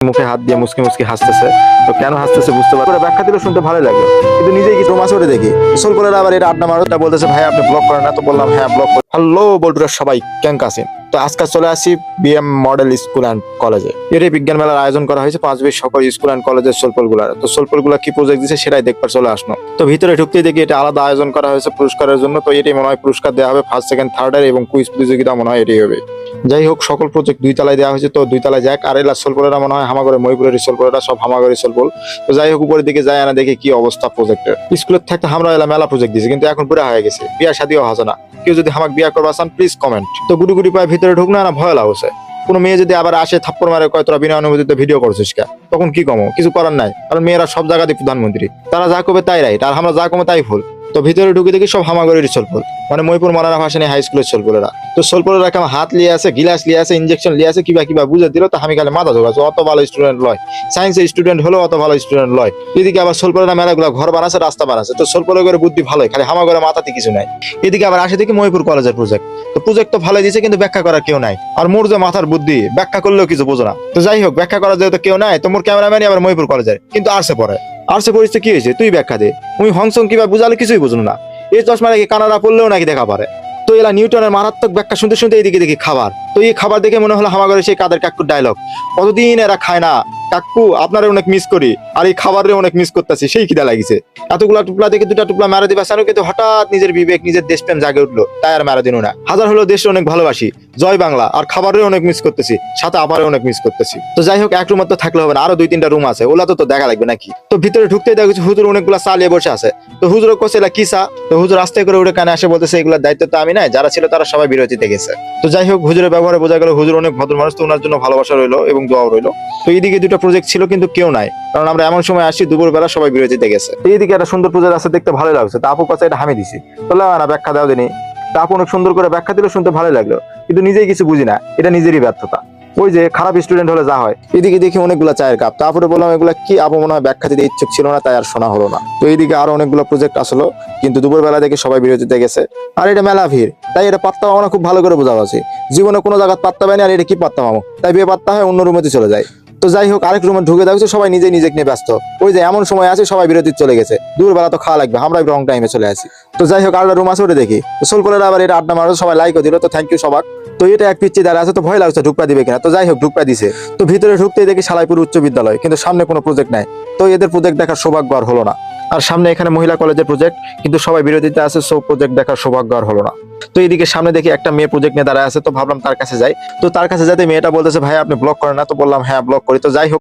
মুখে হাত দিয়ে মুসকি মুসকি হাসতেছে। তো কেন হাসতেছে বুঝতে পারছি, ব্যাখ্যা দিলে শুনতে ভালো লাগে, কিন্তু নিজেই কিছু মাছ ওরে দেখি সোল করে আবার এটা আড্ডা মারো, বলতেছে ভাই আপনি ব্লক করেন না, তো বললাম হ্যাঁ ব্লক করি। হ্যালো বল্টুরা সবাই কেমন আছেন? তো আজকে চলে আসি বিএম মডেল স্কুল অ্যান্ড কলেজে। এটাই বিজ্ঞান মেলার আয়োজন করা হয়েছে পাঁচবির সকল স্কুল অ্যান্ড কলেজের সোলপল গুলার। তো সোলপল গুলা কি প্রজেক্ট দিচ্ছে সেটাই দেখবার চলে আসলো। তো ভিতরে ঢুকতেই দেখি এটা আলাদা আয়োজন করা হয়েছে পুরস্কারের জন্য। তো এটাই মনে হয় পুরস্কার দেওয়া হবে ফার্স্ট সেকেন্ড থার্ডের, এবং কুইজ প্রতিযোগিতা মনে হয় এটাই হবে। যাই হোক সকল প্রজেক্ট 2 তলায় দেওয়া হয়েছে, তো 2 তলায় যাক। আর এলা সোলপলেরা মনে হয় হামাগরে মহিপুরের সোলপলেরা সব হামাগরি সোলপল। তো যাই হোক উপরের দিকে যায় না, দেখি কি অবস্থা প্রজেক্টের। স্কুলের থাকতে আমরা এলা মেলা প্রজেক্ট দিয়েছি, কিন্তু এখন পুরা হয়ে গেছে, বিয়া শাদিও হচ্ছে না। কেউ যদি আমাকে বিয়া করবা চান প্লিজ কমেন্ট। তো গুড়ি গুড়ি পায়ে ভিতরে ঢুক না ভয় লাগছে। কোনো মেয়ে যদি আবার আসে থাপ্পড় মারে কয় তোরা বিনা অনুমতিতে ভিডিও করছিস কে, তখন কি কমো? কিছু করার নাই, কারণ মেয়েরা সব জায়গাতে প্রধানমন্ত্রী, তারা যা করবে তাই রাইট, আর আমরা যা কমে তাই ভুল। তো ভিতরে ঢুকে দেখি সব হামাগরির সোলপল, মানে মহিপুর মরানা ভাসানী হাই স্কুলের সোলপলেরা। তো সোলপলেরা কেমন হাত লিয়ে আছে, গিলাস লিয়ে আছে, ইনজেকশন লিয়ে আছে, কিবা বুঝে দিল। তো আমি খালি মাথা ঢোকাচ্ছি, অত ভালো স্টুডেন্ট লয়, সায়েন্সের স্টুডেন্ট হলেও অত ভালো স্টুডেন্ট লয়। এদিকে আবার সোলপলেরা মেলাগুলো ঘর বানাচ্ছে, রাস্তা বানাচ্ছে। তো সোলপলের করে বুদ্ধি ভালোই, খালি হামাগরে মাথাতে কিছু নাই। এদিকে আবার আসে দেখি মহিপুর কলেজের প্রজেক্ট। তো প্রজেক্ট তো ভালো দিয়েছে, কিন্তু ব্যাখ্যা করার কেউ নাই। আর মোর যে মাথার বুদ্ধি, ব্যাখ্যা করলেও কিছু বোঝো না। তো যাই হোক ব্যাখ্যা করার যেহেতু কেউ নাই, তো মোর ক্যামেরাম্যানই আবার মহিপুর কলেজের, কিন্তু আরসে পড়ে। আরসে পরিস্থিতি কি হয়েছে তুই ব্যাখ্যা দে। মুই হংসং কিবা বুঝালে কিছুই বুঝলো না। এই চশমা নাকি কানাডা পড়লেও নাকি দেখা পারে। তো এলা নিউটনের মারাত্মক ব্যাখ্যা শুনতে শুনতে এইদিকে দেখি খাবার। তো এই খাবার দেখে মনে হলো হামাগরে সেই কাদের কাকুর ডায়লগ, কতদিন এরা খায় না, কাকু আপনারা অনেক মিস করি, আর এই খাবারে অনেক মিস করতেছি, সেই খিদা লাগিছে। এতগুলা টুপলা দেখে 2টা টুপলা মারা দিবা চানো, কিন্তু হঠাৎ নিজের বিবেক নিজের দেশপ্রেম জাগে উঠলো, তাই আর মারা দিন না। হাজার হলো দেশ অনেক ভালোবাসি, জয় বাংলা, আর খাবারেও অনেক মিস করতেছি, সাথে আবারও অনেক মিস করতেছি। তো যাই হোক এক রুম তো থাকলে হবে না, আরো 2-3টা রুম আছে, ওলা তো দেখা লাগবে নাকি। তো ভিতরে ঢুকতেই দেখা গেছে হুজুর অনেকগুলা চা নিয়ে বসে আছে। তো হুজুর কোসে এলা কি চা? তো হুজুর আস্তে করে উঠে কানে আসে বলতেছে এগুলোর দায়িত্ব তো আমি নাই, যারা ছিল তারা সবাই বিরতিতে গেছে। তো যাই হোক হুজুরের ব্যবহারে বোঝা গেল হুজুর অনেক ভদ্র মানুষ, তো ওনার জন্য ভালোবাসা রইলো এবং দোয়াও রইলো। তো এইদিকে 2টা প্রজেক্ট ছিল, কিন্তু কেউ নাই, কারণ আমরা এমন সময় আসি দুপুর বেলা সবাই বিরতিতে গেছে। এইদিকে একটা সুন্দর প্রজেক্ট আছে, দেখতে ভালো লাগছে। তা আপু কাছে এটা আমি দিছি, বললাম না ব্যাখ্যা দাও দিনি। তা আপু অনেক সুন্দর করে ব্যাখ্যা দিলে শুনতে ভালো লাগলো, কিন্তু নিজেই কিছু বুঝি না, এটা নিজেরই ব্যর্থতা। ওই যে খারাপ স্টুডেন্ট হলে যা হয়। এদিকে দেখি অনেকগুলো চায়ের কাপ, তারপরে বললাম এগুলা কি? আপু মনে হয় ব্যাখ্যা দিতে ইচ্ছুক ছিল না, তাই আর শোনা হলো না। তো এইদিকে আরো অনেকগুলো প্রজেক্ট আসলো, কিন্তু দুপুর বেলা দেখে সবাই বিরতিতে গেছে। আর এটা মেলা ভিড়, তাই এটা পাত্তা পাবো না খুব ভালো করে বোঝা আছে। জীবনে কোনো জায়গা পাত্তা পাইনি, আর এটা কি পাত্তা পাবো, তাই বিয়ে পাত্তা হয় অন্য রুমেতে চলে যায়। তো যাই হোক আরেক রুমে ঢুকে দেখছো সবাই নিজে নিয়ে ব্যস্ত। ওই যে এমন সময় আছে সবাই বিরতি চলে গেছে, দুপুরবেলা তো খাওয়া লাগবে, আমরা রং টাইমে চলে আসি। তো যাই হোক আরেকটা রুম আছে, ওটা দেখি সোলপলেরা আবার এটা আড্ডা মারো, সবাই লাইকও দিল, তো থ্যাংক ইউ সবাক। তো এটা এক পিচ্ছি দাঁড়া আছে, তো ভয় লাগছে ঢুকপা দিবে কিনা। তো যাই হোক ঢুকপা দিছে। তো ভিতরে ঢুকতেই দেখি সালাইপুর উচ্চ বিদ্যালয়, কিন্তু সামনে কোনো প্রজেক্ট নাই। তো এদের প্রজেক্ট দেখার সৌভাগ্য আর হলো না। আর সামনে এখানে মহিলা কলেজের প্রজেক্ট, কিন্তু সবাই বিরতিতে আছে, সব প্রজেক্ট দেখার সৌভাগ্য আর হলো না। তো এইদিকে সামনে দেখি একটা মেয়ে প্রজেক্ট নিয়ে দাঁড়ায় আছে, তো ভাবলাম তার কাছে যাই। তো তার কাছে যাতে মেয়েটা বলতেছে ভাই আপনি ব্লক করেন না, তো বললাম হ্যাঁ ব্লক করি। তো যাই হোক